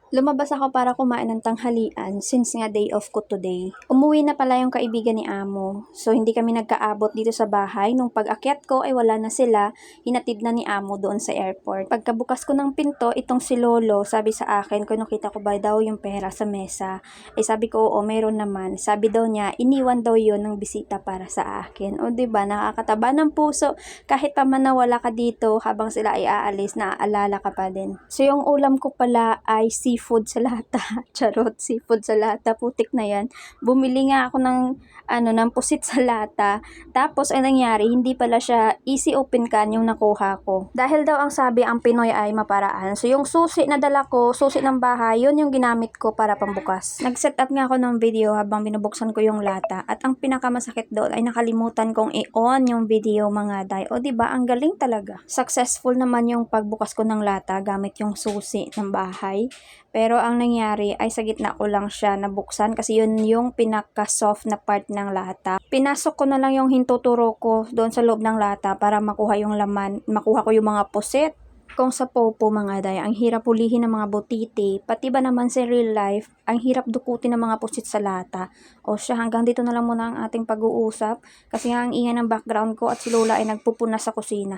Lumabas ako para kumain ng tanghalian since nga day off ko today. Umuwi na pala yung kaibigan ni Amo. So hindi kami nagkaabot dito sa bahay. Nung pag-akyat ko ay wala na sila. Hinatid na ni Amo doon sa airport. Pagkabukas ko ng pinto, itong si Lolo sabi sa akin kung nakita ko ba daw yung pera sa mesa. Ay sabi ko, oo, meron naman. Sabi daw niya, iniwan daw yun ng bisita para sa akin. O diba, nakakataba ng puso. Kahit pa man na wala ka dito habang sila ay aalis, naaalala ka pa din. So yung ulam ko pala ay seafood sa lata. Charot, seafood sa lata. Putik na yan. Bumili nga ako ng pusit sa lata. Tapos, ang nangyari, hindi pala siya easy open can yung nakuha ko. Dahil daw ang sabi, ang Pinoy ay maparaan. So, yung susi na dala ko, susi ng bahay, yun yung ginamit ko para pambukas. Nag-set up nga ako ng video habang binubuksan ko yung lata. At ang pinakamasakit doon ay nakalimutan kong i-on yung video mga day. O, diba? Ang galing talaga. Successful naman yung pagbukas ko ng lata gamit yung susi ng bahay. Pero ang nangyari ay sa gitna ko lang siya nabuksan kasi yun yung pinaka-soft na part ng lata. Pinasok ko na lang yung hintuturo ko doon sa loob ng lata para makuha yung laman, makuha ko yung mga puset. Kung sa popo mga day, ang hirap pulihin ng mga butiti, pati ba naman sa real life, ang hirap dukutin ng mga pusit sa lata. O siya, hanggang dito na lang muna ang ating pag-uusap kasi nga ang ingay ng background ko at si Lola ay nagpupunas sa kusina.